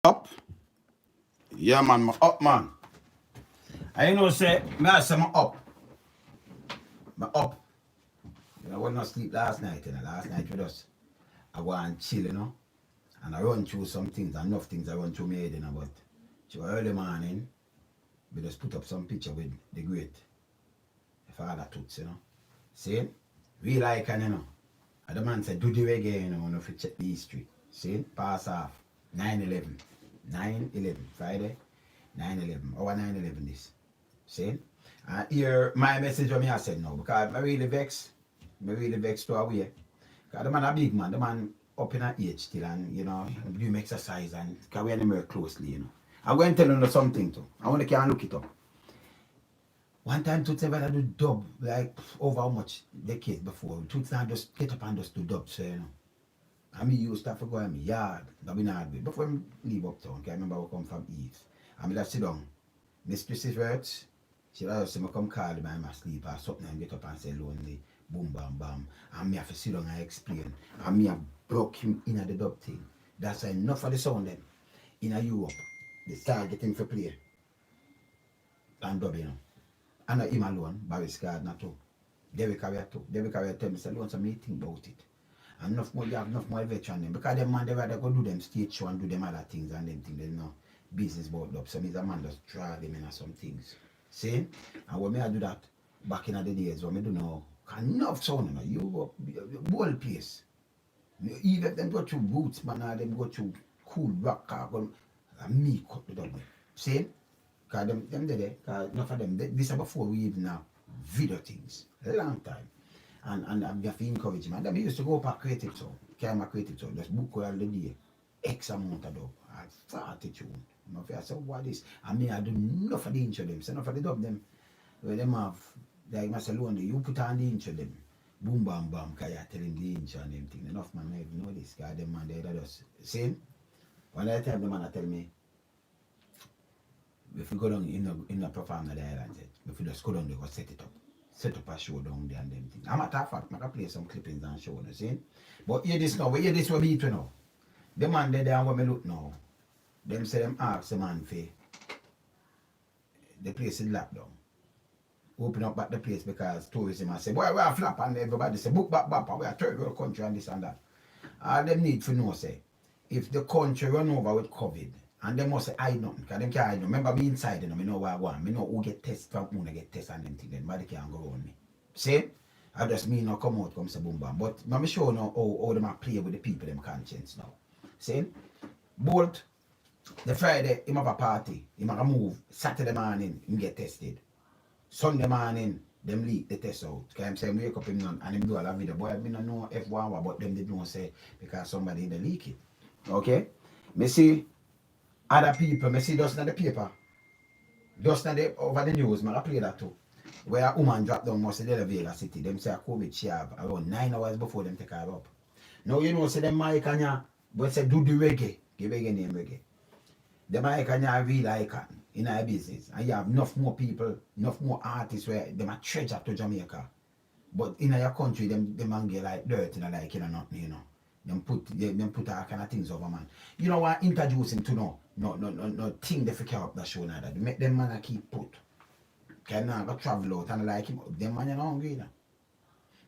Up? Yeah, man, my up, man. I know, say, me I say my up. My up. I was not sleep last night, last night with us. I go and chill, and I run through some things, enough things I run through my head, but so early morning, we just put up some picture with the great father Toots, See? Real icon, And the man said, do the reggae, if you check the history. See? Pass off. 9/11. 9/11. Friday. 9/11. Our 9/11 this. See? And here, my message when me I said no, because I really vex. I really vex to away. Because the man a big man. The man up in a age still and, do him exercise and because we are very closely, I'm going to tell you something too. I want to can look it up. One time Toots ever do dub, like over how much decades before. Toots now just get up and just do dub, so I mean used to go in my yard, that be not good. Before I leave uptown, I remember I come from East. I mean just sit down. Mistress words, she just say me come call me in my sleep or something and get up and say lonely, boom bam bam. And me have to sit down and explain. And me have broke him in the dub thing. That's enough of the sound then. In Europe, they start getting for play. And dub, And not him alone, Barry's Gardner too. Derek Carrier too. Derek Carrier tell me, say, Lonesome, me think about it. And enough more, you have enough more veteran them. Because them man, they rather go do them stage show and do them other things and them things. They know business about up. So me the man just try them in some things. See? And when me I do that back in the days, when me do now, enough sound, you go whole place. Even them go through roots, man, or them go through cool rock, and me cut the double. See? Because them there, because enough of them, this is before we even have video things. A long time. And we have to encourage him. And then we used to go up a creative sound, camera creative sound, just book all the day, X amount of dub, and 40 tune. I say, what is? And me, I do enough of the intro them, so enough of the dub them, where them have, like I say, you put on the intro them, boom, bam, bam, because you're telling the intro and them thing. Enough man, I even know this, because them man, they just, same. One other time, the man tell me, if you go down in the perform on the island, if you just go down there, go set it up. Set up a show down there and them things. I'm matter of fact, I can play some clippings and show you, see? But hear this now, hear this what we eat now. The man there and what me look now. Them say them ask the man for the place is locked down. Open up back the place because tourism and say, boy, we are flap and everybody say, book back, we are third world country and this and that. All them need to know say, if the country run over with COVID, and they must say, I know, because them can't hide. Remember me inside, I know where I want. I know who get test from who get test and them things. Then nobody can go on me. See? I just mean not come out, come say boom bam. But I'm sure now how them play with the people, them conscience now. See? Bolt, the Friday, him have a party. Him have a move. Saturday morning, him get tested. Sunday morning, them leak the test out. Because I'm saying, wake up him and him do all that video. Boy, I don't know F1, but them did not say because somebody in the leak it. Okay? Me see other people, I see just in the paper, just in the, over the news, I play that too. Where a woman dropped down most of the Vega City, them say a COVID she have around 9 hours before them take her up. Now say them mic and ya, but say do the reggae, give reggae name reggae. The mic and ya real icon in our business. And you have enough more people, enough more artists where them a treasure to Jamaica. But in your country, them man get like dirt and like nothing, Them put all kind of things over man. You know what? Introduce him to no thing they figure up that show now that make them man keep put. Can now go travel out and like him. Them man not hungry now.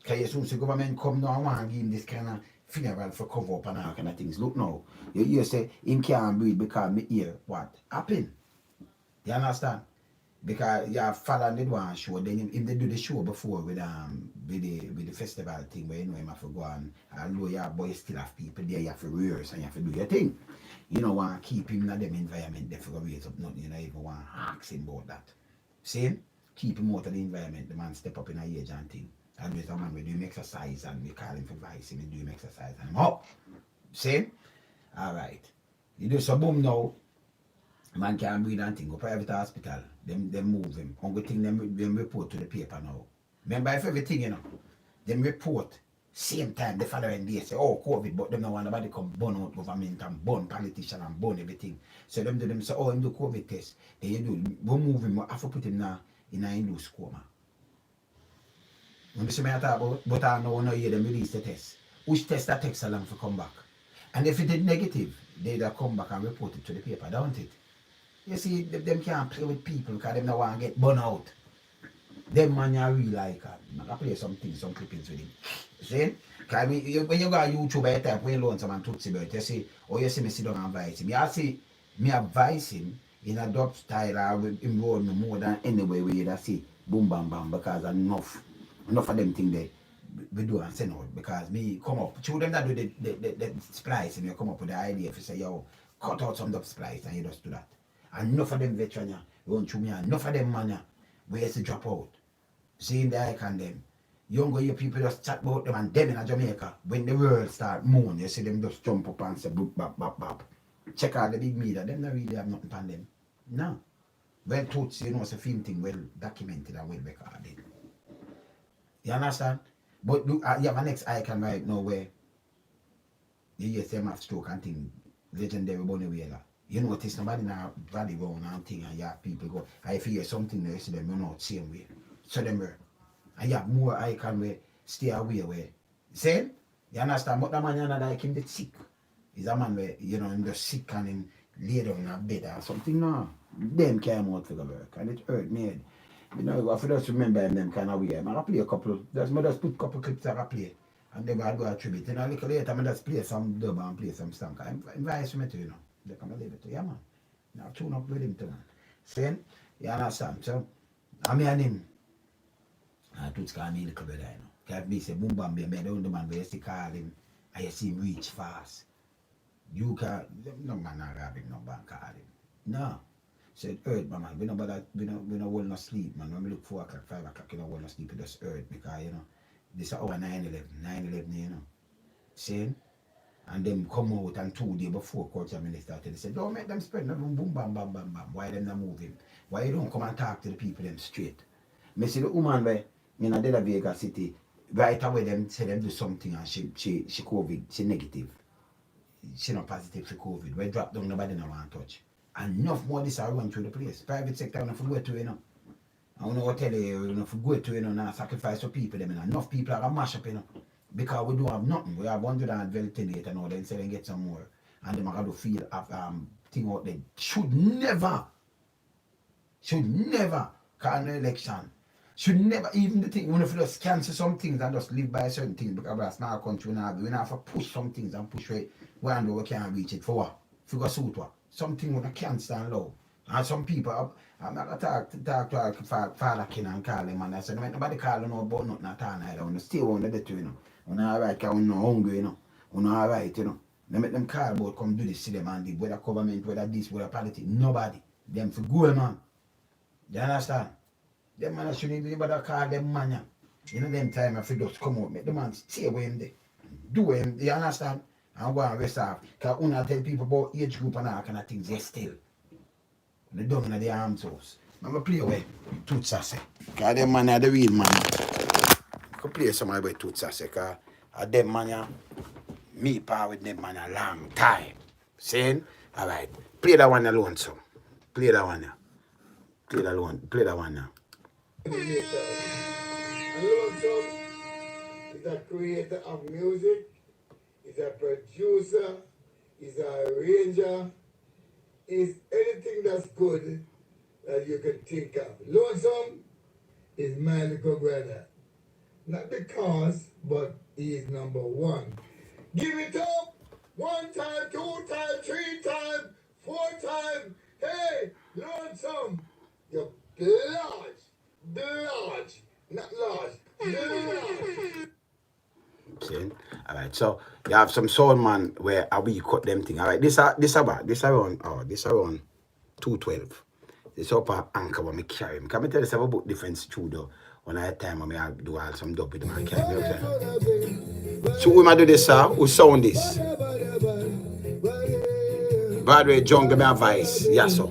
Cause you soon see government come now and want to give him this kind of funeral for cover up and all kind of things. Look now, you say him can't breathe because me hear what happen. You understand? Because you have followed the one show, then him they do the show before with the festival thing where him have to go on. Although your boy still have people there, you have to rehearse and you have to do your thing. You don't want to keep him in them environment there for raise up nothing, you don't even want to ask him about that. See? Keep him out of the environment, the man step up in a age and thing. And there's a man we do him exercise and we call him for advice, him do him exercise and him up. See? Alright. You do some boom now. Man can't breathe and thing, go private hospital, them move him. Only thing them report to the paper now. Remember if everything, them report, same time the following day say, oh COVID, but them no want nobody come burn out government and burn politician and burn everything. So them do them say, oh him do COVID test. Then you do, we move him, we have to put him now in a induced coma. When you see me talk about, but I know no hear them release the test. Which test that takes so long to come back? And if it is negative, they that come back and report it to the paper, don't it? You see, them can't play with people because them don't want to get burned out. Them man you really like I can play some things, some clippings with him. See? Because when you go on YouTube I type when Lonesome and Toots Hibbert, you see, oh you see me sit down and advise him. I see me advise him in a dub style or with him roll me more than anyway where you see boom bam bam because enough of them thing they we do and send out because me come up to them that do the splice and you come up with the idea if you say yo cut out some dub splice and you just do that. And enough of them veteran you run through me and enough of them man where you drop out. Seeing the icon them. Younger people just chat about them and them in Jamaica. When the world start moan, you see them just jump up and say boop bap bap bap. Check out the big media, them not really have nothing on them. No. Well Toots, you know, it's a film thing well documented and well recorded. You understand? But you have a next icon right now where you hear them have stroke and thing, legendary Bunny Wailer. You notice nobody now body round and thing and you have people go, I hear something there, you see them you know same way. So them were. And you have more icon where stay away where. See? You understand? But the man you know like him get sick. He's a man where, you know, him just sick and him lay down in a bed or something. No. Them came out for the work. And it hurt me. You know, if you just remember him them kind of way, I play a couple, just put a couple clips I play. And then I go a tribute. And a little later, I just play some dub and play some song. I'm advise me to, you know. They come and leave it to yeah man. Now tune up with him too, man. See? You understand? So, I mean and him. Toots call me little brother, you know. Because me say boom bam bam, I don't the man where you see call him and you see him reach fast. You can no man not grab him no bank call him. No. Said hurt man, we no bother we no hold no sleep man. When we look 4 o'clock, 5 o'clock, you know hold no sleep, it just hurt because you know this is our 9/11, you know. See? And them come out and 2 days before culture minister they said, don't make them spread no boom bam bam bam bam. Why them not moving? Why you don't come and talk to the people them straight? Me see the woman where in a Dela Vega City, right away them say them do something and she COVID, she negative. She not positive for COVID. We drop down, nobody no want touch. And enough more this are run through the place. Private sector not forget to, you know. I want to tell you, not forget to, you know, now sacrifice for people them, you know. Enough people are mash up, you know. Because we don't have nothing. We have 100 ventilator and all, then say they get some more. And them are going to feel thing out there. Should never call an election. Should never even the thing when if you just cancel some things and just live by certain things because we're a small country now we have to push some things and push right when we can't reach it for what? For go suit what? Something we can't stand low. And some people I'm not gonna talk to our father kin and call him and I said nobody call no about nothing at all neither. When stay on the you know. When alright because we're not hungry, you know. We're not alright, you know. They make them call about come do this to them and whether government, whether this, whether politics, nobody. Them for good man. You understand? Them man shouldn't even bother call them man. You know them time if you just come out, make the man stay away him there. Do him, you understand? And go and rest off. Because when I tell people about age group and all kind of things, they still. They don't in the arms house. I'm going to play away Toots Hibbert. Because them man are the real man. I could play some of the Toots Hibbert. Because them man, me power with them man a long time. Saying? Alright. Play that one alone, so. Play that one now. Play that one now. Lonesome is a creator of music, is a producer, is a arranger, is anything that's good that you can think of. Lonesome is my little brother. Not because, but he is number one. Give it up! 1 time, 2 time, 3 time, 4 time. Hey, Lonesome, you're large, not large, large. See? Alright, so you have some soul man where we cut them thing. Alright, this around 212. This up a anchor when me carry him. Can I tell you something about different studio when I have time when I do all some dub with them and carry me. So we might do this who sound this. Broadway jungle me advice. Yes so.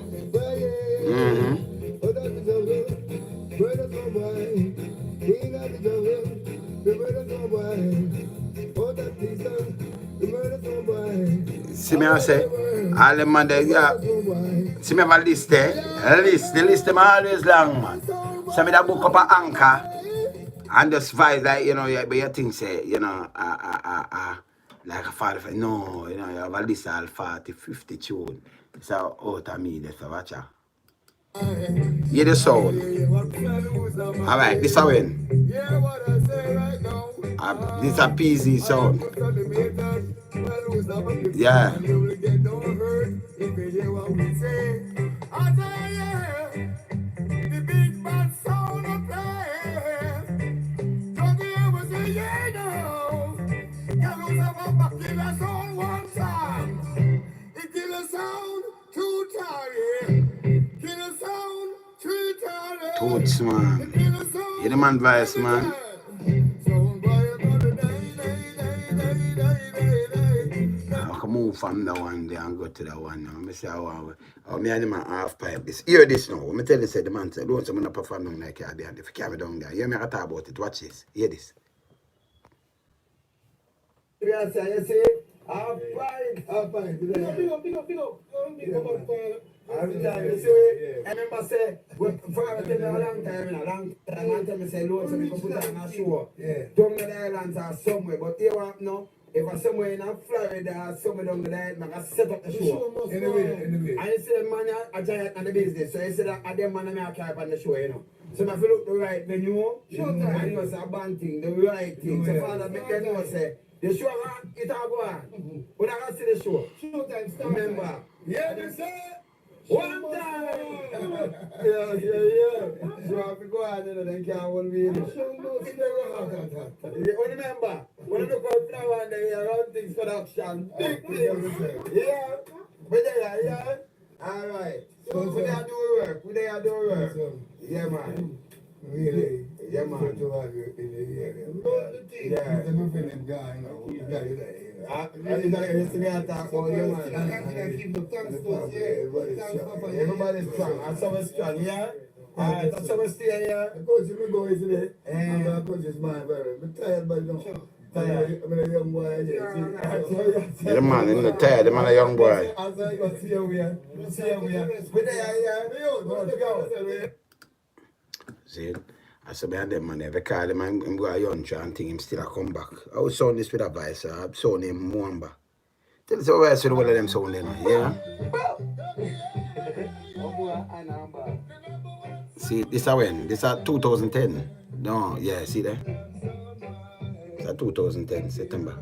See me I say, all them man there, yeah. See me have a list there. The list them always long, man. So me that book up a anchor and just vibe like, you know, but you think say, you know, like a 45. No, you know, you have a list all 40, 50 tune. It's out of me, that's a watch out. Hear the sound. Alright, this a win. This a PZ sound. Yeah. The big bad sound of play. Don't you ever say yeah no. You lose a killer sound one time. It kill a sound 2 times. Kill a sound 3 times. Toots, man. You the man vice, man. I can move from the one there and go to the one now. I say, oh, me and the man half pipe this. Hear this now. Let me tell you, say the man said, don't say I'm not perform down like you behind. If you carry down there, hear me talk about it. Watch this. Hear this. You see, half pipe. Big up. Every time you see, I remember say, for a long time, I tell me say, Lonesome, you can put on a show. Down the islands or somewhere, but you want no. If I'm somewhere in Florida or somewhere down the line, I can set up the show. Anyway. And you see the man a giant on the business, so you see that them man I carry on the show, you know. So if you look the right venue, and you say a band thing, the right thing. So Father make them know say, the show it all go on. When I can see the show. Showtime start. Remember. Yeah, they say. One time! Yeah. So I have to go out there and can't hold me in. You remember, when I look out flower and they RunThings production, big things. Yeah. But yeah. Alright. So we are doing work. Yeah, man. Really? Yeah, man. Everybody's strong. I'm so strong, yeah? Alright, that's how we stay here. Of course, we go today. And of course, it's my very. I'm tired, but no. I'm a young boy. The man in the tired, the man a young boy. See, I said, behind them man, every call him and go a young and think him still a come back. I would sound this with a voice, I sound him Mwamba. Tell us how I said all of them sound then, yeah? See, this is when? This is 2010. No, yeah, see there? It's 2010, September.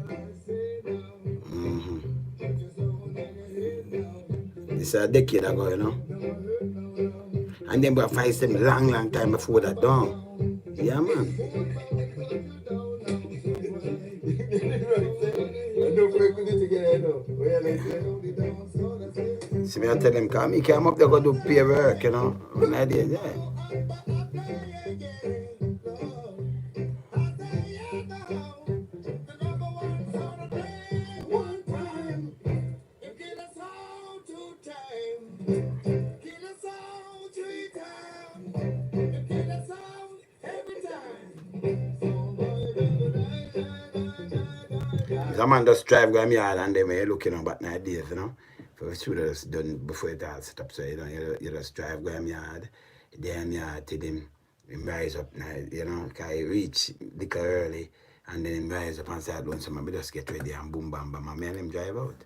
This is a decade ago, you know? And then we have fight them long time before that done. Yeah, man. See me, I tell them, come, he came up there, go do peer work, you know? When I did, yeah. The man just drive go in my yard and then when you looking on back nowadays, you know. For sure that's done before it all set up. So you know, you just drive go in my yard, then yard till him rise up now, you know, because he reach little early and then him rise up and say Lonesome, I just get ready and boom bam bam and me and him drive out.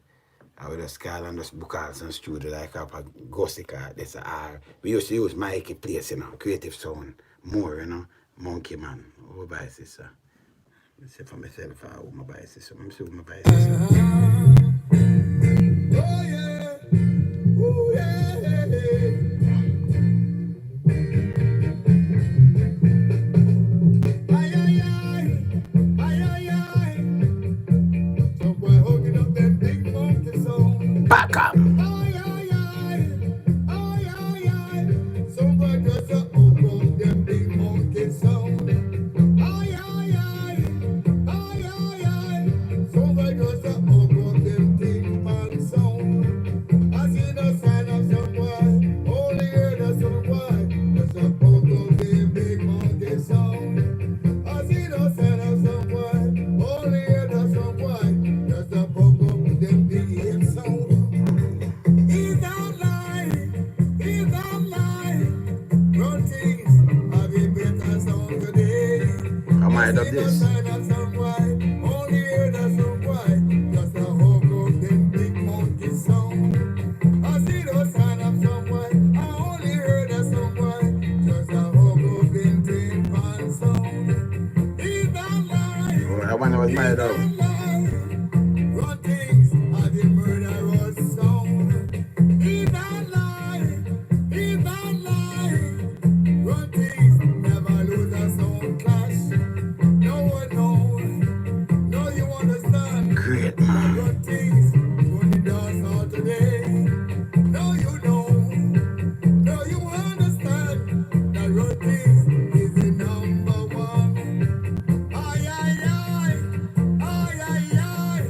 I would just call and just book out some studio like up a ghosty car. That's a we used to use Mikey place, you know, creative sound more, you know, Monkey Man, over by sister. Say for myself, I own my biases, so I'm still my biases. Oh yeah, oh yeah. Some boy hooking up that big monkey song. Back up. Some boy just a hook up that big monkey song. I might have this. my dog. RunThings are the murderous sound. He's not lying. He's not lying. RunThings never lose a sound clash. No one knows. No, you understand. Great, man. RunThings run the dance all today. No, you know. No, you understand. That RunThings is the number one. Ay, ay, ay. Ay, ay, ay.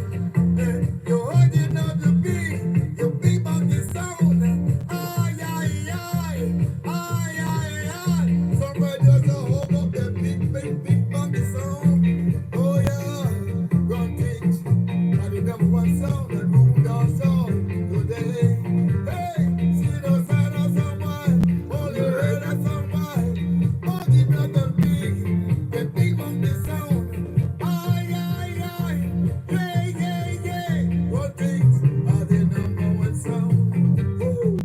You're holding up the beat. You beat on the sound. Ay, ay, ay. Ay, ay, ay. Somebody just hold up the big on the sound. Oh, yeah. RunThings are the number one sound that ruled our sound today. Hey, see the sign of someone. All you heard of someone. All the blood of big. The big on the sound. Ay, ay, ay. Yeah, yeah, yeah. RunThings are the number one sound. Woo.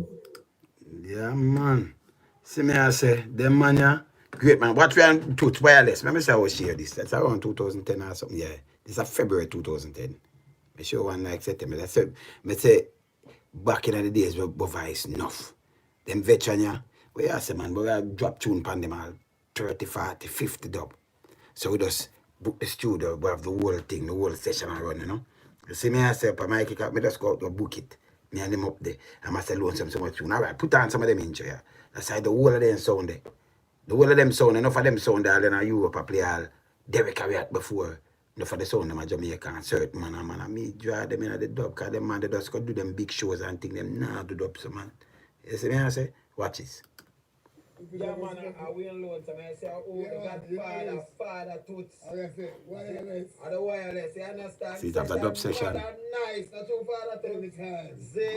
Yeah, man. See me, I say, them man, yeah, great, man. What we on Toots Wireless? Let me say I will share this. That's around 2010 or something, yeah. This is February 2010. I show one like September. I say, back in the days where voice enough. Them veteran, yeah, we are say, man, but we drop tune pan them all 30, 40, 50 dub. So we just book the studio, we have the whole thing, the whole session run, you know. You see me, I say, I kick up, me just go out to book it. Me and them up there. I must say, Lonesome so much tune. All right, put on some of them intro, yeah. That's how the whole of them sound there. The whole of them sound, enough of them sound there, then in Europe, I play all Derek Harriet before. Enough of the sound, them a Jamaican, certain man, and me draw them in the dub, because them man, they just go do them big shows and think them, nah, do dub, so man. You see me, I say, watch this. Yeah, man, I will Lonesome. I say, oh, Yeah, father Toots. I say, wireless. The wireless, you understand? See, that's a dub session. Nice, not too father Toots.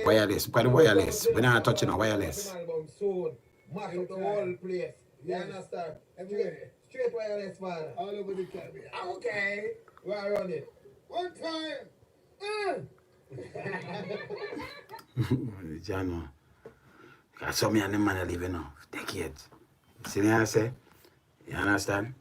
Wireless, by the wireless. We're not touching a wireless. Soon, mash up the whole place. You understand? Straight wireless, father. All over the Caribbean. Okay, we are on it. One time. Jano. Because some of them man live now. Decades. See what I say? You understand?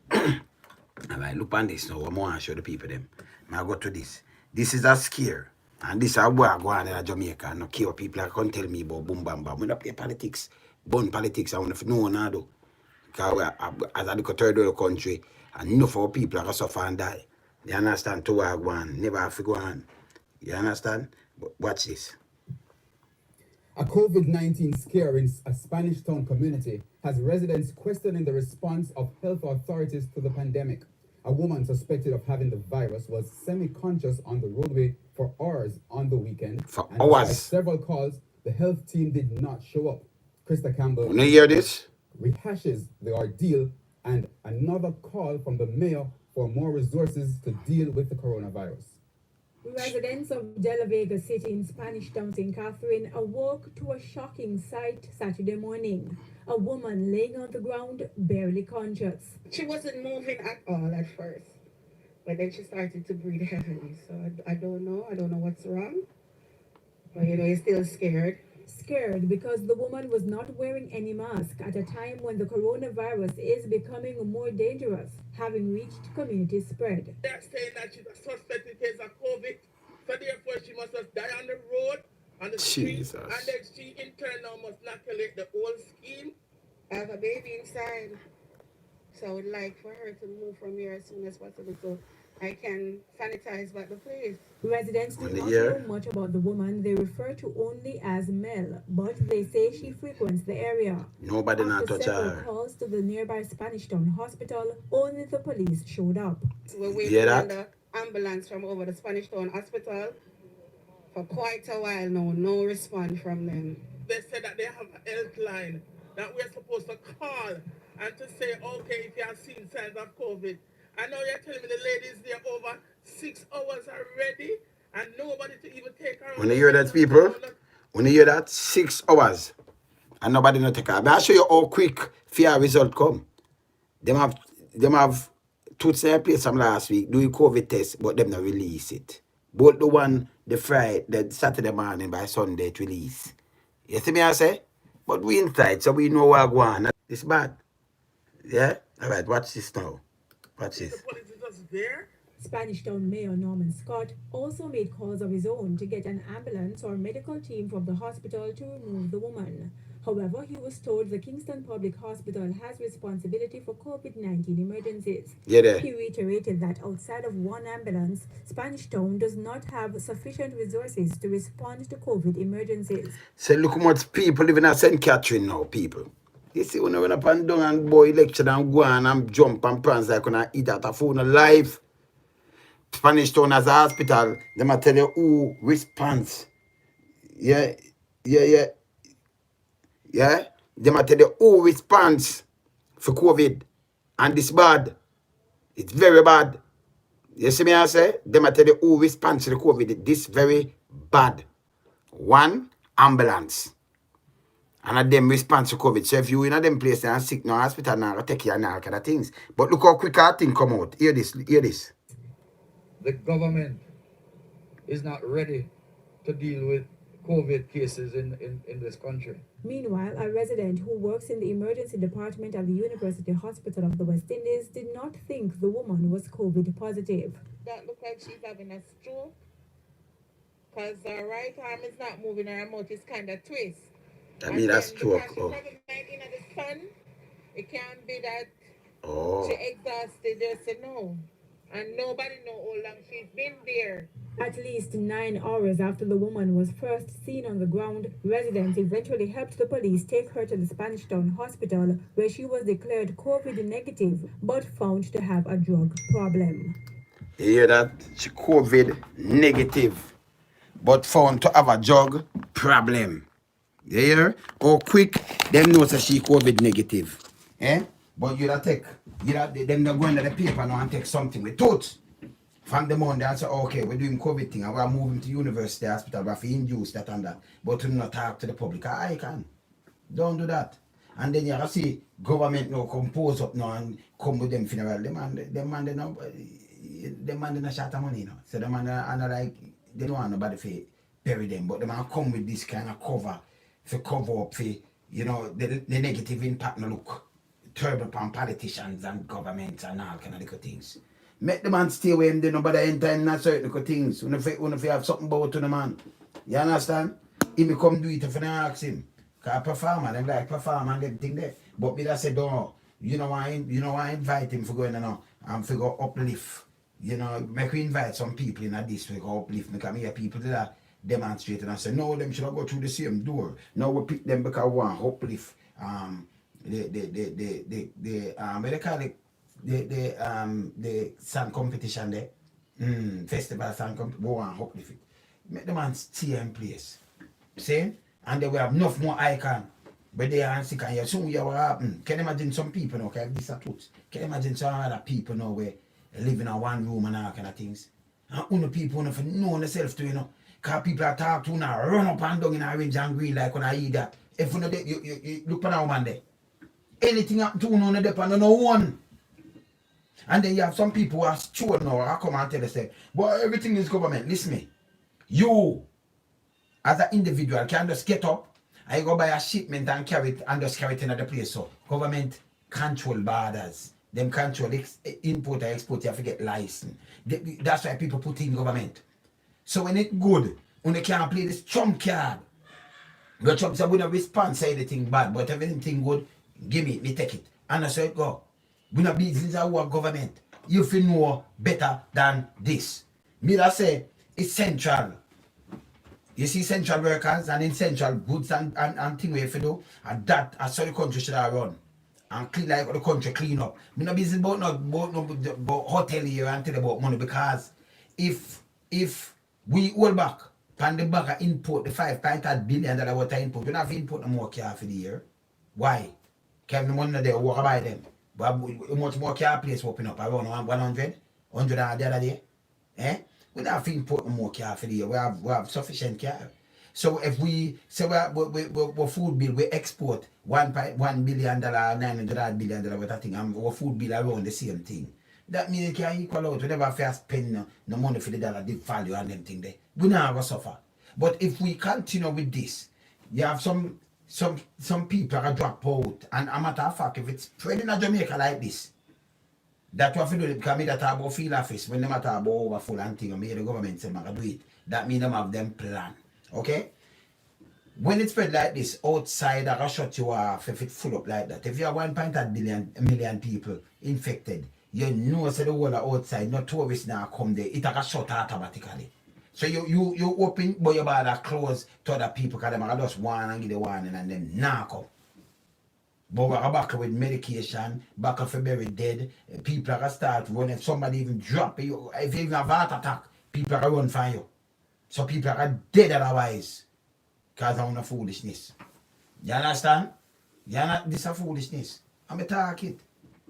Alright, look on this now. I want to show the people them. Now go to this. This is a scare. And this is a boy go on in Jamaica. No care people that can tell me about boom bam bam. We don't play politics. Bun politics. I want to know what I do. Because as I look at third world country, and enough of people are going to suffer and die. You understand? To work one. Never have to go on. You understand? But watch this. A COVID-19 scare in a Spanish town community has residents questioning the response of health authorities to the pandemic. A woman suspected of having the virus was semi-conscious on the roadway for hours on the weekend. For and hours? despite several calls, the health team did not show up. Krista Campbell When you hear this? rehashes the ordeal and another call from the mayor for more resources to deal with the coronavirus. Residents of De La Vega City in Spanish Town, St. Catherine, awoke to a shocking sight Saturday morning. A woman laying on the ground, barely conscious. She wasn't moving at all at first, but then she started to breathe heavily. So I don't know what's wrong, but you're still scared. Scared because the woman was not wearing any mask at a time when the coronavirus is becoming more dangerous, having reached community spread. They're saying that she's a suspected case of COVID, so therefore she must just die on the road, on the street, Jesus. and then she in turn now must inoculate the whole scheme. I have a baby inside, so I would like for her to move from here as soon as possible so I can sanitize back the place. Residents do On the not year? know much about the woman they refer to only as Mel, but they say she frequents the area. Nobody not After touch several her. calls to the nearby Spanish Town hospital, only the police showed up. So we're You waiting hear on that? the ambulance from over the Spanish Town Hospital for quite a while now. No response from them. They said that they have a health line that we're supposed to call and to say, okay, if you have seen signs of COVID. I know you're telling me the lady is there over 6 hours already and nobody to even take her. When you hear that, people, when you hear that, 6 hours and nobody not take her. But I'll show you how quick fear result come. Them have Toots in place some last week, doing COVID test, but them not release it. Both the one, the Saturday morning by Sunday it release. You see me I say? But we inside, so we know what go on. It's bad. Yeah? Alright, watch this now. Watch The this. police is just there Spanish Town Mayor Norman Scott also made calls of his own to get an ambulance or medical team from the hospital to remove the woman. However, he was told the Kingston Public Hospital has responsibility for COVID-19 emergencies. Yeah, there. He reiterated that outside of one ambulance, Spanish Town does not have sufficient resources to respond to COVID emergencies. So look how much people living at St. Catherine now, people. You see, when I went up and down and boy lecture and go on and jump and prance like when I eat at a phone alive. Spanish Town as a hospital, they might tell you who responds. Yeah, yeah, yeah. Yeah, they might tell you who responds for COVID. And this bad. It's very bad. You see me I say? They might tell you who responds to the COVID. This very bad. One, ambulance. And a them response to COVID. So if you in a them place and sick no hospital now, take you and all kind of things. But look how quick our thing come out. Hear this, hear this. The government is not ready to deal with COVID cases in this country. Meanwhile, a resident who works in the emergency department at the University Hospital of the West Indies did not think the woman was COVID positive. That look like she's having a stroke. Because her right arm is not moving, her mouth is kind of twist. I mean, that's stroke. She's Oh. having in the sun, it can't be that Oh. she exhausted, they say no. And nobody know how long she's been there. At least 9 hours after the woman was first seen on the ground, residents eventually helped the police take her to the Spanish Town Hospital, where she was declared COVID negative but found to have a drug problem. You hear that? She COVID negative, but found to have a drug problem. You hear? Or quick, them know that she COVID negative. Eh? But you that take, them not go into the paper now and take something with Toots. From the Monday and say, okay, we're doing COVID thing and we're moving to university hospital, we're induce that and that. But to not talk to the public. I can. Don't do that. And then you have to see government now compose up now and come with them funeral. Them man they not short of money now. So them man and like they don't want nobody to bury them, but they man come with this kind of cover up for the negative impact no look terrible upon politicians and governments and all kind of little things. Make the man stay away and then nobody enter in that certain little things. When if you have something about to the man. You understand? He may come do it if you ask him. Because a performer, them like performer and everything there. But me that say, don't, you know why invite him for going and for go uplift. Make we invite some people in this way go uplift. Because me hear people that are demonstrating and say, no, them should not go through the same door. Now we pick them because we want uplift what they call it? The song competition there. Festival song competition. We want uplift it. Make the man stay in place. See? And they will have enough more icon. But they are sick and you soon you will happen. Can you imagine some people now, okay, this are truth. Can you imagine some other people now where they live in a one room and all kind of things? And only people know themselves too, Because people are talk to now, run up and down in a range and green like when I eat that. If you look for that woman there. Anything happen to on the depend on no one. And then you have some people who are sure now, I come and tell you, say, well, everything is government. Listen me. You as an individual can just get up and you go buy a shipment and carry it and just carry it in the place. So government control borders. Them control import and export, you have to get license. That's why people put in government. So when it's good, when they can't play this trump card, the Trump said we don't respond say anything bad, but if anything good, give me take it. And that's how it go. We not business our government. You feel know better than this. Me that say it's central. You see central workers and in central goods and thing we have to do, and that as how the country should have run. And clean like the country clean up. Me no business about hotel here and tell about money, because if we hold back and the back import the $5.8 billion what I import, we don't have to import no more car for the year. Why? Because the money there walk by them. But how much more car place open up? Around 100 the other day. We don't have to import no more car for the year. We have sufficient car. So if we say we food bill, we export $1 billion, $900 billion worth of thing, and our food bill around the same thing. That means it can equal out. We never have to spend no money for the dollar, the value and them thing there. We not going to suffer. But if we continue with this, you have some people that drop out. And a matter of fact, if it's spreading in Jamaica like this, That what we do because me that talk about field office when them talk about overfull and thing, and me the government say I do it. That mean them have them plan. Okay? When it spread like this, outside I shut you off if it full up like that. If you have 1.8 million people infected, you know so the whole outside, no tourists now come there, it a shut automatically. So you open but your border close to other people because them are just one and give the warning and then now come. But we're back with medication, back of a very dead, people are gonna start running. If somebody even drop you, if you even have a heart attack, people are gonna run for you. So people are dead otherwise. Because of no foolishness. You understand? This is foolishness. I'm a talk it.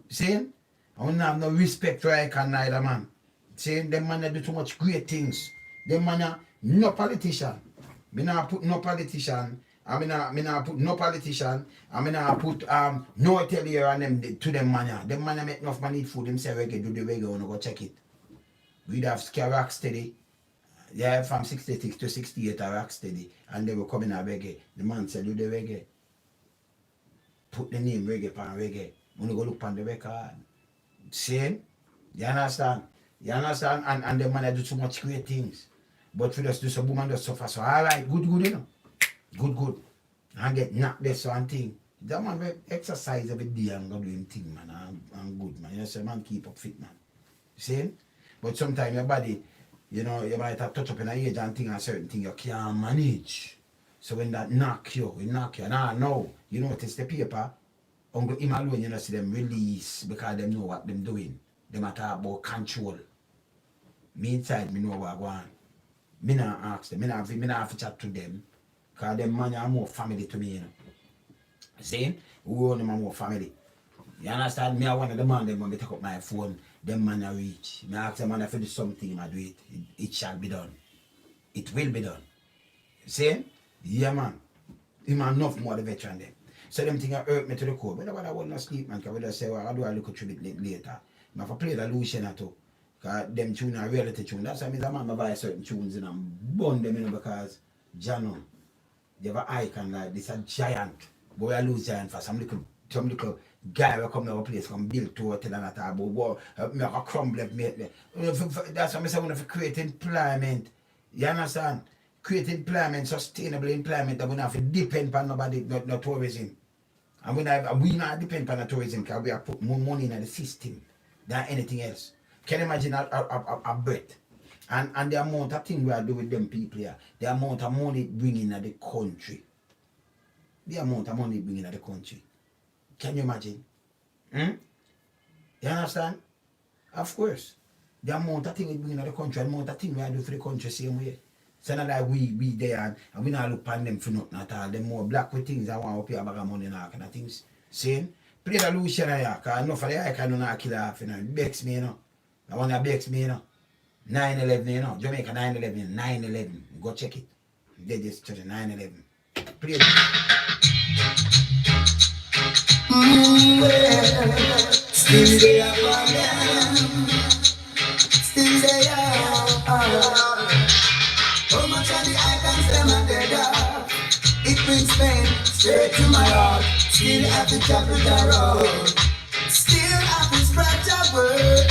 See? I don't have no respect for I can neither man. See? Them man do too much great things. Them man no politician. Me not put no politician. I mean put no politician. I mean put no atelier on them to them man. Them man make enough money for them say reggae, do the reggae, wanna go check it. We'd have scare rock steady. Yeah, from 66 to 68 I rock steady. And they were coming at reggae. The man said, do the reggae. Put the name reggae on reggae. Wanna go look on the record. Same? You understand? You understand? And the man do so much great things. But for us do some woman just suffer. So alright, good, you know. Good. And get knocked this one thing. That man will exercise every day and go do him thing, man. I'm good, man. You know, man keep up fit, man. See? But sometimes your body, you know, you might have touch up in an age and thing and certain thing you can't manage. So when that knock you. Now, you notice the paper, Uncle him alone, you know, see them release because they know what them doing. They matter about control. Me inside, me know what I want. Me not ask them, me not have to chat to them. Because them man are more family to me, you know. See? Who own them are more family. You understand? Me, I one of the man, them when me take up my phone, them man are reach. Me ask them man if I do something, I do it. It shall be done. It will be done. See? Yeah, man. Him enough more the veteran them. So them things hurt me to the core. But I won't not sleep, man, because we just say, well, I'll do a little bit later. I have to play the Lucian too. Because them tune are reality tune. That's why I man buy certain tunes and burn them, you know, because Jano, they have an icon like this, a giant. But I lose giant for some little guy will come to our place, come build to hotel and that about make a crumble mate. That's why I say I want to create employment. You understand? Create employment, sustainable employment that we don't have to depend on nobody, no tourism. And we not depend on the tourism because we have put more money in the system than anything else. Can you imagine a breath? And the amount of things we are doing with them people here, the amount of money bringing in the country. The amount of money bringing in the country. Can you imagine? You understand? Of course. The amount of things we bring in the country, the amount of things we are doing for the country same way. So not like we there and we not look on them for nothing at all. Them more black with things I want to pay a bag of money and all kind of things. Same? Play the Lucian here, because enough of the I can not kill off, you know. It begs me, you know. I want to begs me, you know. 9/11, you know. Jamaica 9/11, 9/11. Go check it. They just check it, 9/11. Play it. Still they are problem. Still they are. How much of the icons them are dead up? It brings pain straight to my heart. Still have to travel the road. Still have to spread the word.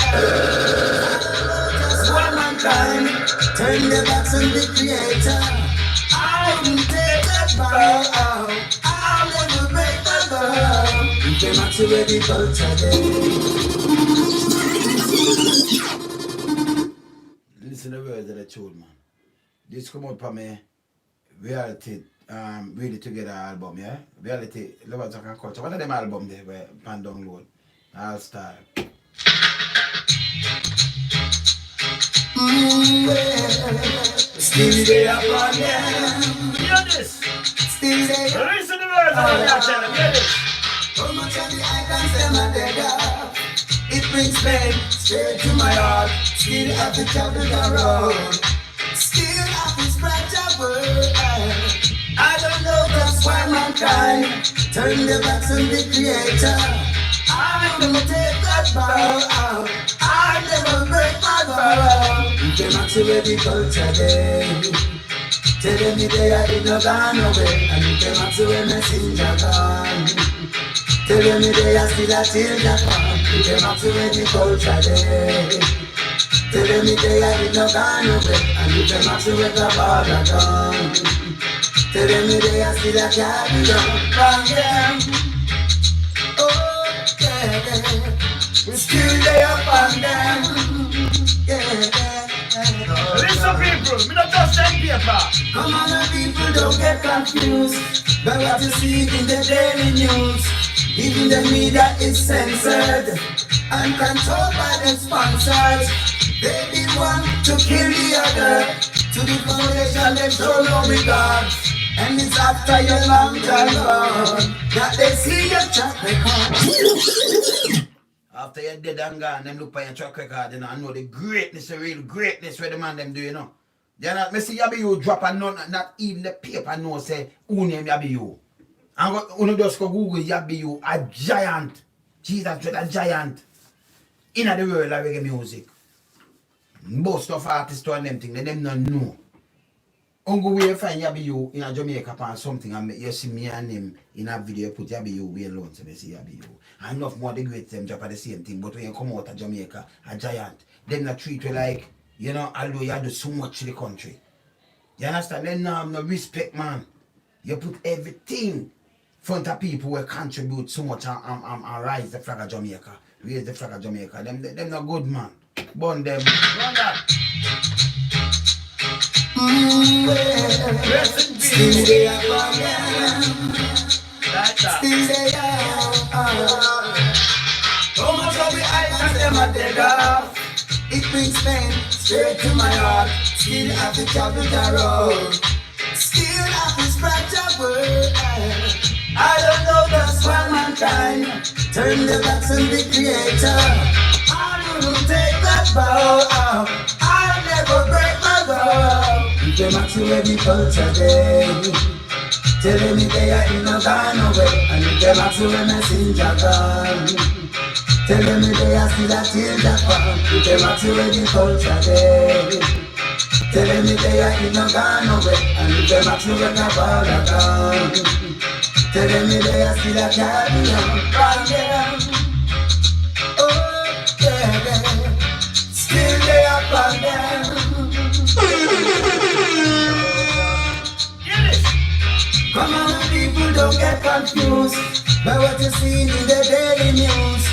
Just one mankind. Turn their backs on the creator. I will take that vow. I'll never break the vow. You came out to ready culture Listen to the words of the tune, man. This come out from me reality really together album, yeah? Reality, Lovers of Culture. One of them album there where pan download. All Star. Still they are problem. Hear this! Still they are. Listen to the words of the channel, hear this! How much of the icons them are dead up? It brings pain straight to my heart. Still have to travel the road. Still have to spread the word. I don't know just why mankind turn their backs on the creator. I never take that vow. I never break my vow. You came out to ready culture day. Tell me they are in no gone away. And you came out to a messenger gone. Tell them they are still a till Japan. If them have to wear the culture day. Tell them they are in no gone away. And if them have to wear the border down. Tell them they are still a carry on from them. Oh, yeah. We still there upon them. Listen, people, me not just them paper. Come on, people, don't get confused by what you see in the daily news. Even the media is censored and controlled by the sponsors. They did one to kill the other. To the foundation, they show no regard. And it's after your long time gone that they see your track record. After you're dead and gone, them look at your track record, you know, and know the greatness, the real greatness where the man them do, you know. You know, me see you drop and not even the paper know say who name Yabiyu. And when you just go Google Yabiyu, a giant, Jesus, a giant in the world of reggae music. Most of artists and them things, they them not know. Ungo we find Yabiyu in a Jamaica or something, and you see me and him in a video, you put Yabiyu, we alone, so they see Yabiyu. And enough more the great them drop at the same thing, but when you come out of Jamaica, a giant, them not treat you like, you know, although you do so much to the country. You understand? Then no respect, man. You put everything in front of people who contribute so much and rise the flag of Jamaica. Raise the flag of Jamaica. Them not good, man. Burn them. Burn that. Still there upon them. Like that. Still there. How much of the icons them are dead off? It brings pain straight to my heart. Still have to travel the road. Still have to spread your word. I don't know that's why mankind turn their backs on the creator. I will take that bow. I'll never break my vow. If them ask you where the culture day, tell me they are in a gone away. And if them ask you where messenger gone, tell me they are still a till Japan. If them ask you where the culture day, tell me they are in a gone away. And if them ask you where the border gone, tell me they are still a carry on from them. Oh, yeah, still they are from them. Come on, people, don't get confused by what you see in the daily news.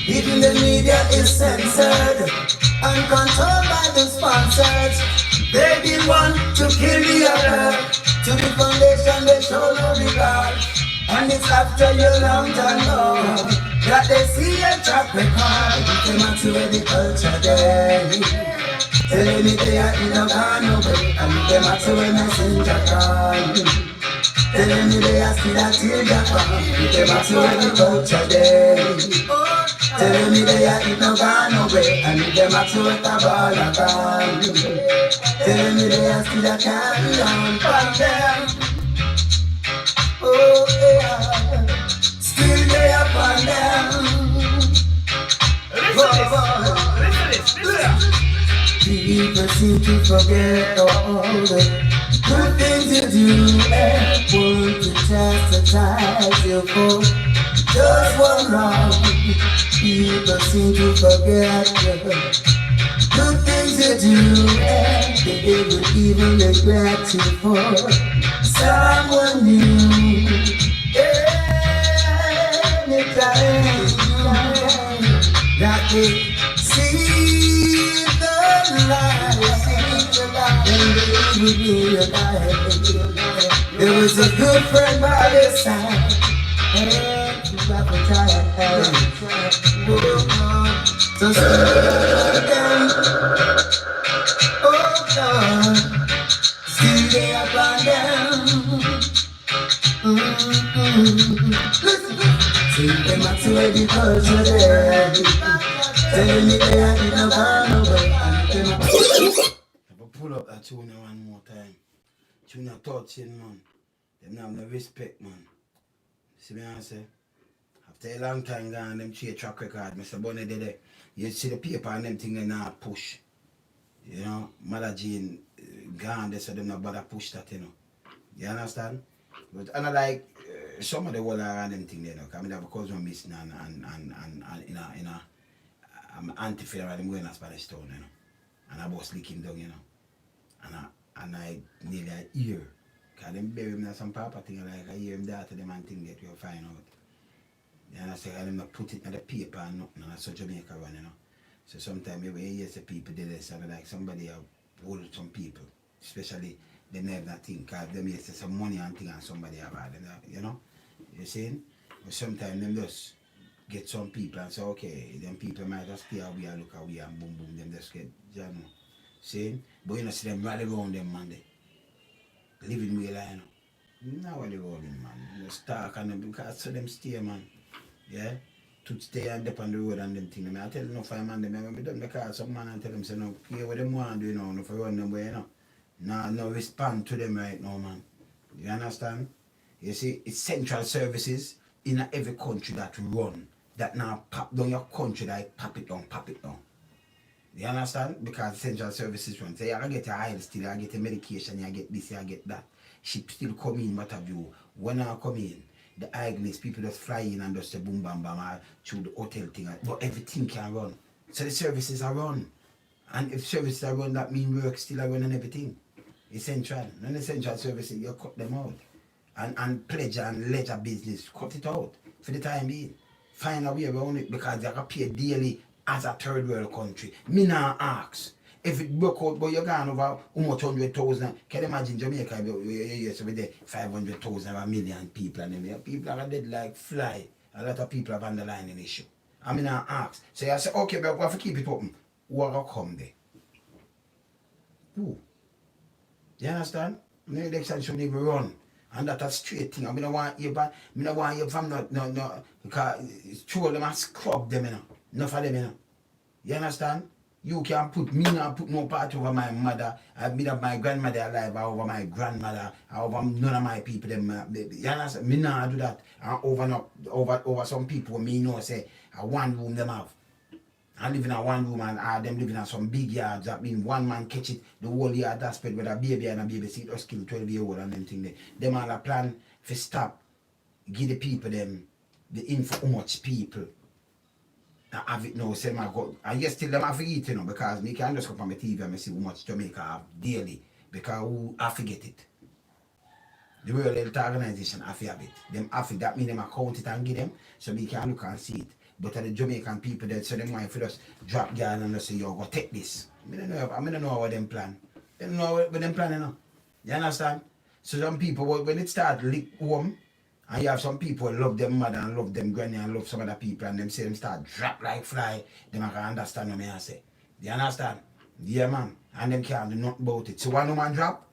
Even the media is censored and controlled by the sponsors. They be one to kill the other. To the foundation, they show no regard. And it's after your long time gone that they see your track record. If they want to wear the culture day, tell me they are in a gone away. And if they want to wear messenger gone, tell me they are still a till Japan. If they want to wear the culture day, tell me they are in a gone away. And if they want to wear the border gone, tell me they are still a carry on from them. Oh yeah, still they upon them. Listen. People seem to forget all the good things you do and want to chastise you for just one wrong. People seem to forget the good things you do and they would even neglect you for someone new. Anytime that they see the light, and they will be alive. There was a good friend by their side, and you have to try and so again. Oh God, still they upon them. See them at the culture there. Tell me they are in a gone away. Pull up that tune one more time. Tune touching, man. Them have no respect, man. See me I say? After a long time gone, them cheer track record, Mr. Bunny did it. You see the paper and them thing they not push. You know, Mother Jane gone, they said them not bother push that, you know. You understand? But and like some of the whole around them thing there, you know, because I have a cousin missing and in a I'm anti-fair I'm going to Spanish town, you know. And I was licking down, you know. And I nearly a year. Because them bury me some papa thing like a year him daughter them and thing that you'll find out. And I say I them not put it in the paper and nothing and I saw Jamaica run, you know. So sometimes you hear the people did this and like somebody have hold some people, especially they never that thing because them used to some money and thing and somebody have had them, you know. You see? But sometimes them just get some people and say, okay, them people might just stay away and look away and boom boom, them just get, you know. See? But you know, see them rally around them, man. They living way like, you know. Now they around them, man. Just talk on them because so them stay, man. Yeah? To stay and dip on the road and them things. I tell you, no fireman, them, when we done the car, some man and tell them, say, no, care what them want to do, you know, no for run them way, you know. No respond to them right now, man. You understand? You see, it's central services in every country that run. That now pop down your country, that pop it down. You understand? Because essential services run. So you get a oil still, you get a medication, you get this, you get that. Ship still come in, what have you. When I come in, the eyeglass, people just fly in and just say boom bam bam through the hotel thing. But everything can run. So the services are run. And if services are run, that means work still are run and everything. Essential. Non-essential services, you cut them out. And pleasure and leisure business, cut it out for the time being. Find a way around it because they are paid daily as a third world country. Me now ask. If it broke out, but you're gone over how much 100,000. Can you imagine Jamaica? You over there 500,000 or 1 million people and them. People are dead like fly. A lot of people have underlying issue. I mean I ask. So I say, okay, but we have to keep it open. Who are come there? Who? You understand? No election should even run. And that's a straight thing. I don't want you from no, because it's true them and scrub them, you know. Enough of them, you know. You understand? You can put me now put no part over my mother, my grandmother alive, or over my grandmother, or over none of my people, them you understand? Me now do that. And over some people me know say one room them have. And living in one room and them living in some big yards. That mean one man catch it, the whole yard that spread with a baby and a baby seat or skill 12-year-old and them thing there. Them all a plan for stop, give the people them the info how much people that have it now, say my God. And yes, still them have to eat, you know, because me can just come from my TV and see how much Jamaica have daily. Because who I forget it. The World Health Organization have to have it. Them have it, that mean them account it and give them so we can look and see it. But the Jamaican people that so them want to just drop down and say, yo, go take this. I don't know what them plan. They don't know what them plan, you know. You understand? So some people, when it start lick home, and you have some people love them mother and love them granny and love some other people, and them say them start drop like fly, them can understand what I say. You understand? Yeah, man. And them can't do nothing about it. So one woman drop,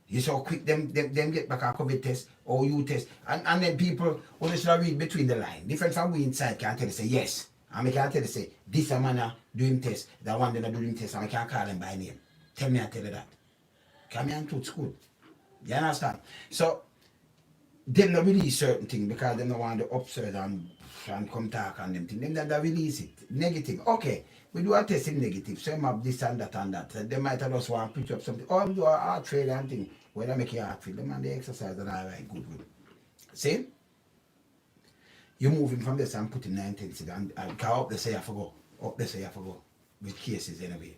you so quick them get back a COVID test or you test. And then people only should read between the line. Different from we inside can tell you say yes. And I can tell you say this a man doing test, that one they not doing test, and I can't call them by name. Tell me I tell you that. Come here and Toots good. You understand? So them not release certain things because they don't want to upset and come talk on them things. Them that release it. Negative. Okay. We do a testing negative, so have this and that and that. They might have just want to put up something. Or do a heart failure and thing. When they make your heart fail, them and they exercise and all right, good. See? You moving from this and putting the intensity and up the say I forgot. Up the say I forgot. With cases anyway.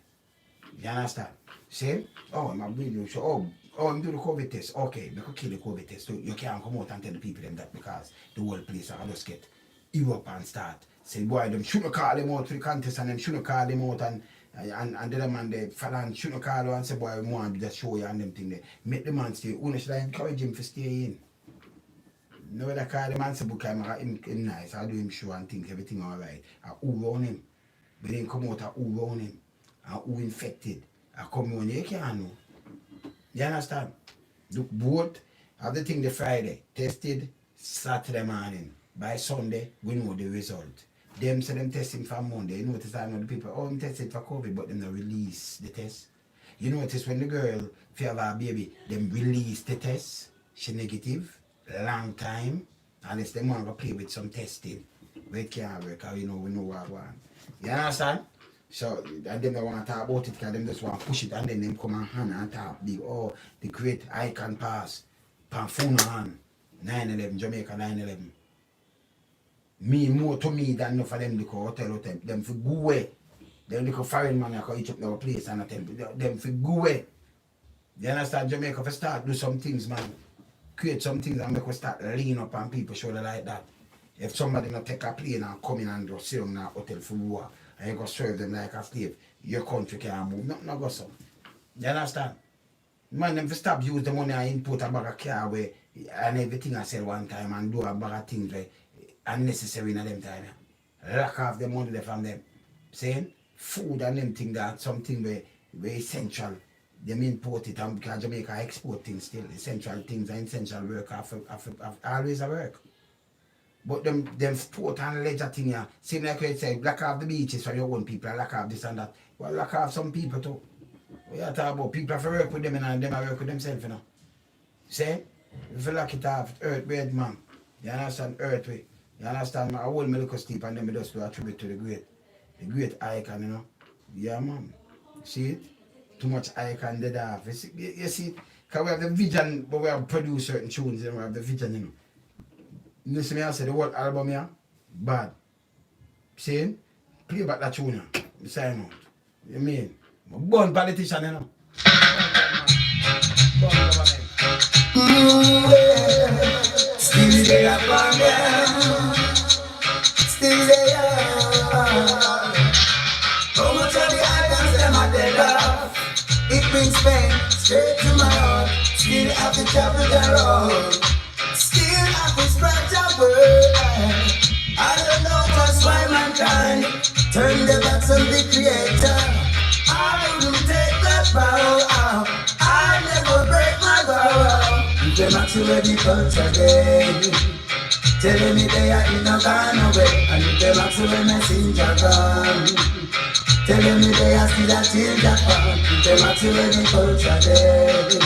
You understand? See? Oh, I'm really sure. Oh, I'm doing the COVID test. Okay, we could kill the COVID test. So you can't come out and tell the people them that because the whole place I just get you up and start. Say, boy, them shouldn't call them out to the contest and them shouldn't call them out and the man they fall and shouldn't call out and say, boy, we want to do that show you and them thing there. Make the man stay. Only should I encourage him to stay in. No way I call the man say, book him nice. I do him show and things, everything alright. I who around him. But then come out, I who around him. I who infected. I come on, you can't know. You understand? Look, both have the thing the Friday. Tested Saturday morning. By Sunday, we know the result. Them say them testing for Monday. You notice I know the people, I'm tested for COVID, but them not release the test. You notice when the girl feel her baby, them release the test. She negative, long time, unless them want to play with some testing. But it can't work, we know what I want. You understand? So, and them don't want to talk about it because them just want to push it and then them come and hand and talk big. Oh, the great icon pass, pan phone on. 9/11, Jamaica 9/11. Mean more to me than enough of them little hotel them for go away. Them little foreign man that each up our place and them for go away. You understand? Jamaica for start do some things, man. Create some things and make us start lean up on people shoulder like that. If somebody not take a plane and come in and just sit in a hotel for war and you go serve them like a slave, your country can't move. Nothing go so. You understand? Man, them for stop use the money and import a bag of car where and everything I sell one time and do a bag of things where unnecessary in them time. Lack off the money there from them. Saying food and them thing that something where essential. Them import it and because Jamaica export things still. Essential things and essential work always a work. But them sport and leisure thing here, same like you say, lack off the beaches for your own people and lack off this and that. Well, lack off some people too. We are talking about people have to work with them and them have to work with themselves, you know. See? If you lock it off, earth bed man. You understand? Earth way. You understand? I hold my little steep and then I just do a tribute to the great icon, you know. Yeah, man. See it? Too much icon dead off. You see? Because we have the vision, but we have produced certain tunes, and we have the vision, you know. You see me, I say the whole album here, bad. See? Play back that tune here. Sign out. You mean? I'm a born politician, you know. Born government. Still they are from them. Still they are. How much of the items them are dead off? It brings pain straight to my heart. Still have to travel the road. Still have to scratch a word. I don't know what's why mankind turn their backs on the Creator. I wouldn't take that vow. I never break my vow. If them actually the culture day, telling me they are in a gone away. And if them actually messenger gone, telling me they are still a till Japan. If them actually the culture day,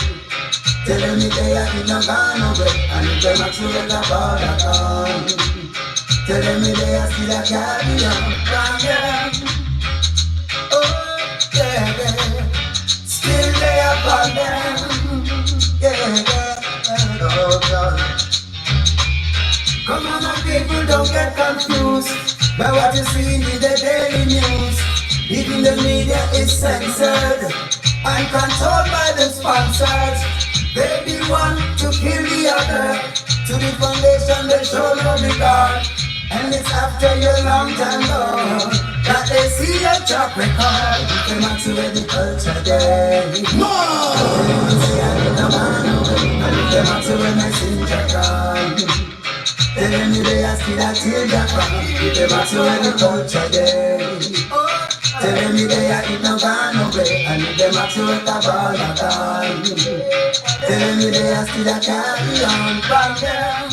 telling me they are in a gone away. And if them actually the border gone, telling me they are still a carry on. Oh yeah, still they are upon them. Yeah. Oh God. Come on, my people, don't get confused by what you see in the daily news. Even the media is censored and controlled by the sponsors. They be one to kill the other. To the foundation they show no regard. And it's after your long time gone that they see your track record. You came out to the culture day. No! And you came out to a messenger gone. Telling me they are still a till Japan. You came out to the culture day. Telling me they are in no gone away. And you came out to a cabana gone. Telling me they are still a carry on from them.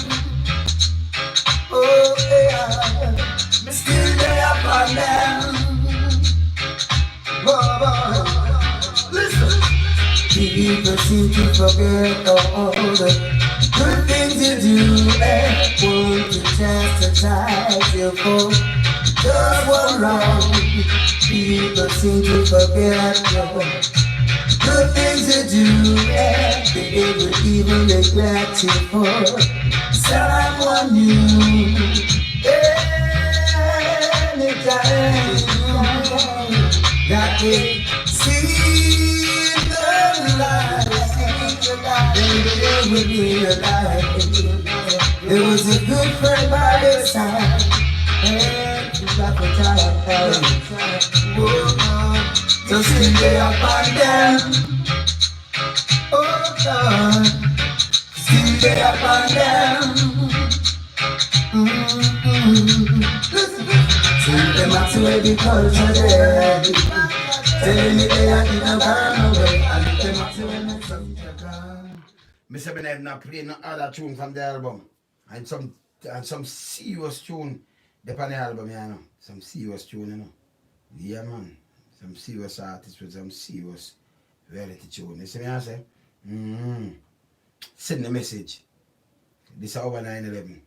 Oh yeah, me still there upon them. Whoa. Listen. People seem to forget all the good things you do and want to chastise you for just one wrong. People seem to forget the good things you do and they will even neglect you for someone new. Anytime that they see the light, they will realize there was a good friend by their side, and you got the time. So still they upon them. Oh God, still they upon them. Send them out to the culture day. Telling me they are in a gone away. And them out to the messenger gone. Mr. Benev not play no other tune from the album. And some serious tune upon the album, you know. Some serious tune, you know. Yeah man. Some serious artists with some serious reality tune. You see me I say? Send the message. This is over 9/11.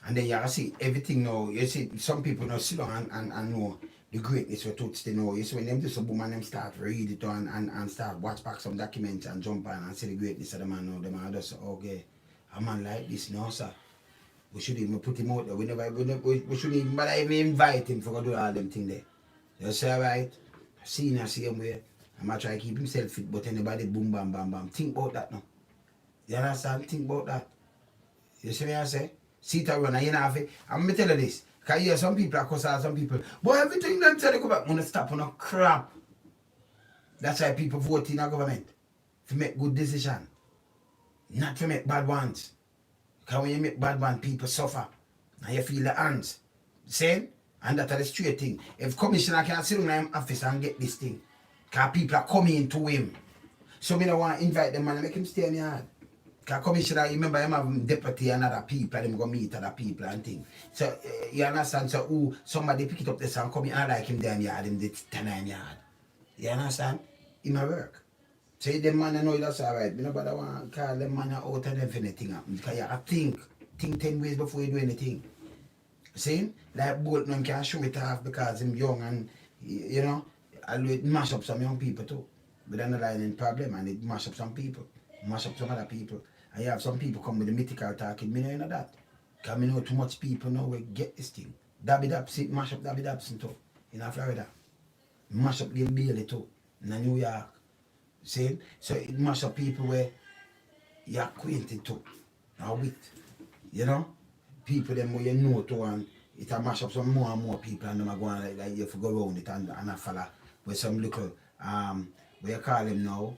And then you can see everything now. You see, some people now sit down and know the greatness of Toots, they know. You see, when them do some boom and them start read it and start watch back some documents and jump on and see the greatness of the man now, them are just okay. a man like this, no, sir. We should even put him out there. We shouldn't even bother even invite him for to do all them things there. You say, alright, seen the same way. I'm going to try to keep himself fit, but anybody boom, bam, bam, bam. Think about that now. You understand? Think about that. You see me I say? See it run and you know have it. I'm going to tell you this. Because you hear some people, of course, some people, but everything them tell you go back, I'm going to stop on a crap. That's why people vote in our government. To make good decisions. Not to make bad ones. Because when you make bad ones, people suffer. And you feel the hands. Same? And that's the straight thing. If commissioner can sit in my office and get this thing, because people are coming to him. So I don't want to invite them and make him stay in the yard. Because commissioner, remember him have deputy and other people, and him go meet other people and things. So you understand? So somebody pick it up this and come in and like him there in the yard, him did 10 in yard. You understand? In my work. So them man know that's alright. Nobody want to call them man out and everything happen. Because you have to think 10 ways before you do anything. See? Like Bolton can show it off because he's young and, you know, always mash up some young people too. With an underlying problem and it mash up some people. Mash up some other people. And you have some people come with the mythical talking. Me know that. Because me know too much people now will get this thing. Dabby Dubscene, mash up Dabby Dubscene too. In Florida. Mash up Gil Bailey too. In New York. See? So it mash up people where you're acquainted to. Or with. You know? People them where you know to and it a mash up some more and more people and them are going like you have to go around it and a fella with some little what you call them now,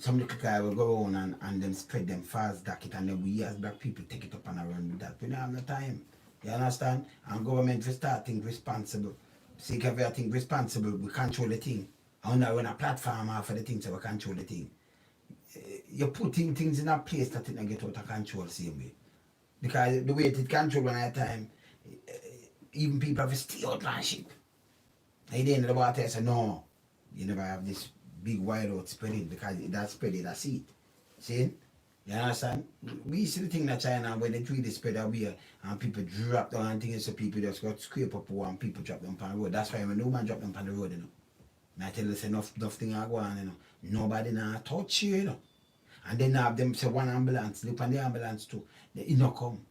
some little guy will go around and them spread them fast dack it and then we as black people take it up and run with that. We don't have no time. You understand? And government will start think responsible. See if everything responsible, we control the thing. And now when a platform for the thing so we control the thing. You're putting things in a place that it don't get out of control same way. Because the way it control when I time, even people have to stay out of ship. At the end of the water, I say, no, you never have this big wide out spreading because that spread it, that's it. See? You understand? We see the thing that China, when they really spread out here, and people drop down and things, so people just got scrape up and people drop them on the road. That's why when no man drop them on the road, you know. And I tell you, enough thing are going on, you know. Nobody now touch you, you know. And then have them say one ambulance, look on the ambulance too. They not come.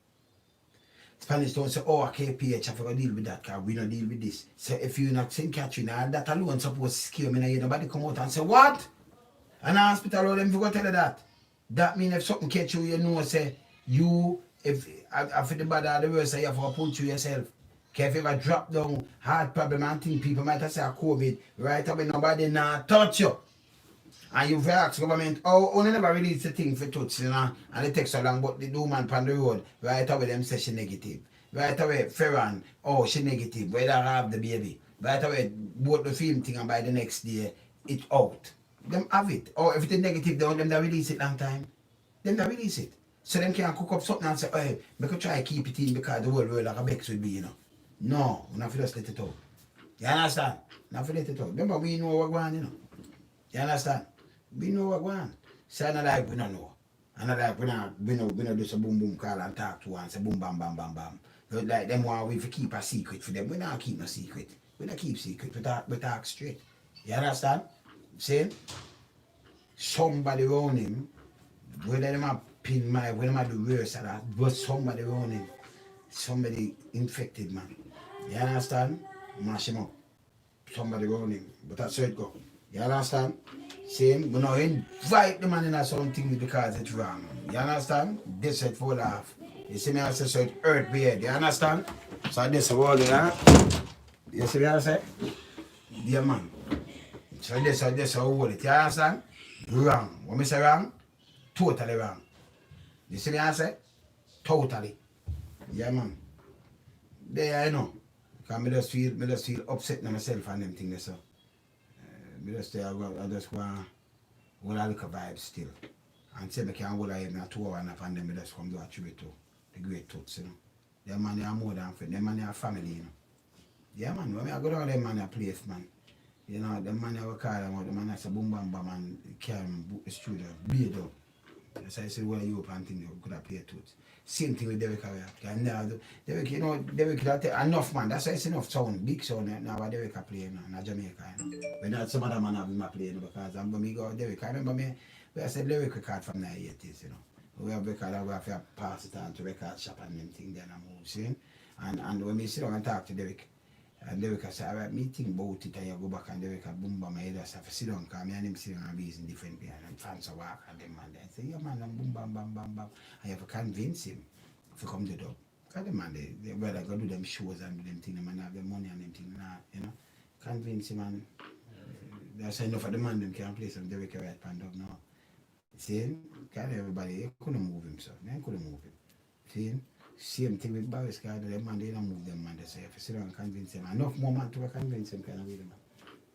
Spanish don't say, oh, KPH, I forgot to deal with that car. We don't deal with this. So if you're not St. Catherine, that alone supposed to scare me. Nobody come out and say, what? And the hospital, them forgot to tell you that. That means if something catch you, you know, say, you, if after the bad or the worst, you have to pull through yourself. Because if you ever drop down, heart problem and think people might have said COVID, right away, nobody now touch you. And you've asked government, oh, they never release the thing for Toots, you know, and it takes so long, but the woman on the road, right away, them say she negative. Right away, Ferran, oh, she negative, whether I have the baby. Right away, both the film thing, and by the next day, it's out. Them have it. Or if it's negative, them they release it long time. Them they release it. So them can cook up something and say, hey, we could try to keep it in because the whole world like a Bex would be, you know. No, we're not for just let it out. You understand? Not for let it out. Remember, we know what we're going, you know. You understand? We know what we're going. So I'm not like we don't know. I'm not like we don't do some boom boom call and talk to one and say boom bam bam bam bam. But like them want we keep a secret for them. We don't keep no secret. We don't keep secret. We talk straight. You understand? See? Somebody around him, whether them a pin my, whether them a do worse or that, but somebody around him, somebody infected man. You understand? Mash him up. Somebody around him. But that's how it go. You understand? Same, we don't invite the man in something because it's wrong. You understand? This is for laugh. You see me I say so it hurt weird. You understand? So this is all there. You see me I say? Dear man. So this is all it. You understand? Wrong. When I say wrong, totally wrong. You see me I say? Totally. Yeah man. There you know. Because I just feel upset with myself and them things so. I just want a little vibe still. And say I can't hold a 2 hours and then I just come do a tribute to the great Toots, you know. Them man are more than friends, them man are family, you know. Yeah man, when I go down them man a place, man. You know, them man are call them out, the man that's a boom bam bam and carry them book the studio, beat up. That's why I say when you open thing, you could have played Toots. Same thing with Derek Carrier. Derek, you know, Derek enough man. That's why it's enough sound, big sound now what Derek playing in Jamaica, you know. When not some other man have him playing because I'm going to go Derek. I remember me, I said lyric record from the 80s, you know. We have record, we have to pass it on to record shop and them thing then I move, see? And when we sit down and talk to Derek, and Derek say, all right, me think about it and you go back and Derek boom bam, my head just have to sit down, because me and him sit down and reason different behind and fans a walk and them and then say, yeah man, and boom bam bam bam bam. And you have to convince him to come to the dub. Because the man, they brother go do them shows and do them thing, and have the money and them thing, you know. Convince him and that's enough of the man them can play some Derek right pan dub now. See, because everybody, you couldn't move him, so they couldn't move him. See, same thing with Barris, because the man, they don't move them, man. They say, if you sit down and convince him, enough more man to convince him, kind of way, man.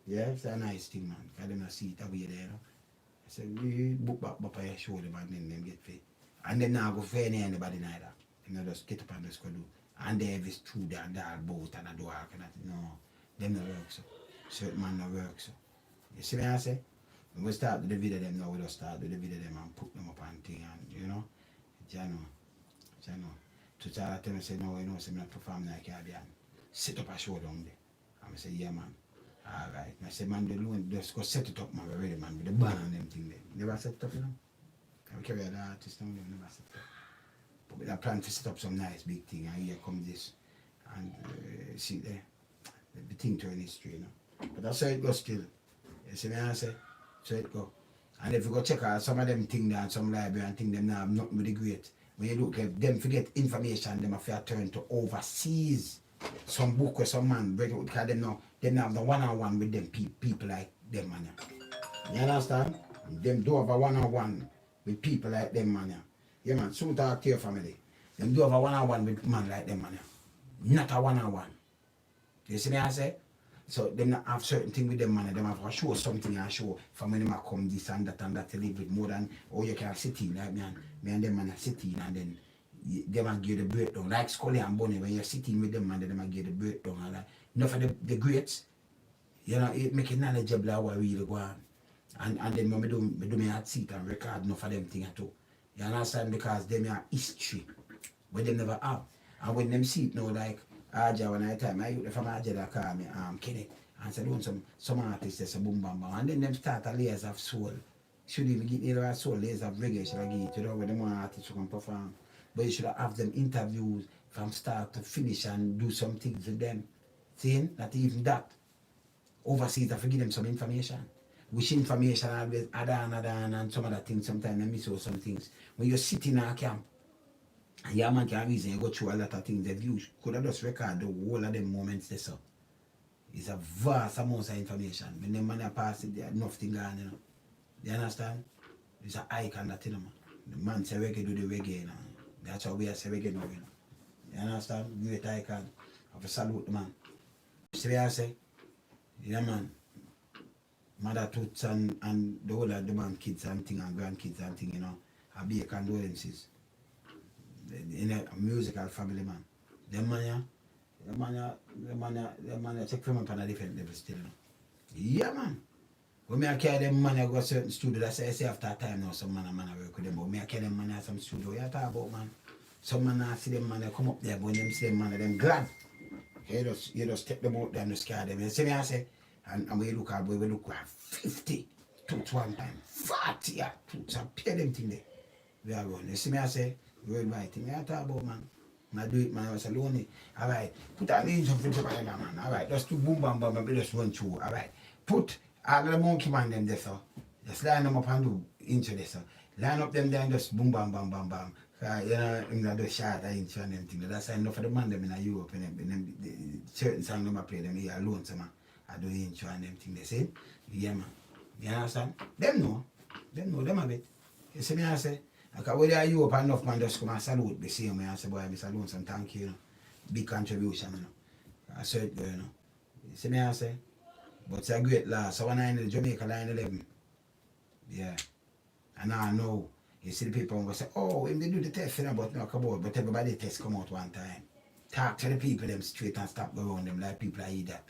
Yeah, it's a nice thing, man, because they don't see it away there, you know. I say, we book back up and show them, and then them get paid. And then now go for anybody neither. You know, just get up and just go do. And they have this true that boat and a door, and that, no, them no work, so. Certain man no work, so. You see what I say? When we start with the video them now, we just start with the video them and put them up and thing and you know. To tell them say no, you know, say me not perform like Caribbean. Set up a show down there. And I say, yeah man. Alright. I say man, the loan just go set it up man, we ready man, with the band and them thing there. Never set it up, you know. I carry the artist down there, never set it up. But we have planned to set up some nice big thing and here come this. And see there. The thing turn history, you know. But that's how it goes still. You see me I say? So it go. And if you go check out some of them things down, some library and things them now have nothing really great. When you look at them forget information, them have to turn to overseas. Some book where some man break it because them now have the one-on-one with them people like them man. You understand? Them do have a one-on-one with people like them man. Yeah man, soon talk to your family. Them do have a one-on-one with man like them man. Not a one-on-one. You see me I say? So them not have certain thing with them man, them have to show something and show from when them come this and that to live with more than you can sit in like me and them man sit in and then them and give the breakdown. Like Scully and Bonnie, when you're sitting with them man, them and give the breakdown and like enough of the greats, you know, it make it knowledgeable how I really go on. And then when we do me hot seat and record enough of them thing at all. You understand? Because them are history where they never have. And when them see it now like Aja when I time, I used from Aja that call me Kenny and said some artists say boom bam bam and then them start a layers of soul. Should even get either a soul, layers of reggae should I get it, you know, where them artists can perform. But you should have them interviews from start to finish and do some things with them. Seeing not even that. Overseas I forgive them some information. Which information always add on and some other things sometimes I miss out some things. When you sit in a camp, and yeah man can reason you go through a lot of things. If you could have just record the whole of them moments there, so it's a vast amount of information. When the man pass it, there nothing gone, you know. You understand? It's an icon that, you know, man. The man say reggae do the reggae, you know. That's how we are say reggae now, you know. You understand? Great icon. I have to salute the man. See what I say? Yeah man. Mother Toots and the whole of the man kids and thing and grandkids and thing, you know. I be a condolences. In a musical family man. The man check from up on a different level still. Yeah man. When I carry them money I go to certain studio, that's I say after a time now some man work with them. But when I carry them money at some studio, you talk about man. Some man I see them man come up there, but when them see them man them glad. You just take them out there and just carry them. You see me I say, and when you look at we look at 50 Toots one time, 40 Toots and pay them thing there. We are going. You see me I say, worldwide thing I talk about man. I do it man, I was alone. Alright, put an angel for the man. Alright, just do boom bam bam and just run through. Alright. Put all the monkey man them there so. Just line them up and do intro there so. Line up them there and just boom bam bam bam bam. You know, in the shot I intro and them thing. That's enough for the man them in Europe and them certain song them I play them here alone so man. I do intro and them thing they say. Yeah man. You understand? Them know them a bit. You see me I say? Because when you open enough man just come and salute the same way and say, boy, Mr. Lonesome, thank you, you know. Big contribution, you know. I saw it go, you know. You see me I say? But it's a great loss. So when I in the Jamaica line 11, yeah. And I know, you see the people and go say, oh, if they do the test, you know, but no come out. But everybody test come out one time. Talk to the people them straight and stop around them like people I eat that.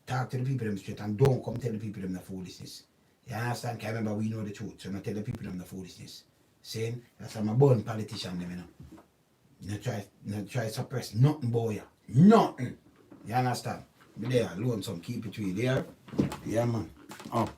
Talk to the people them straight and don't come tell the people them the foolishness. You understand? Because remember we know the truth, so not tell the people them the foolishness. Saying that's why I'm a born politician them, you know. Not try suppress nothing boy. Nothing. You understand? Be there, Lonesome, keep it to you there. Yeah man. Up.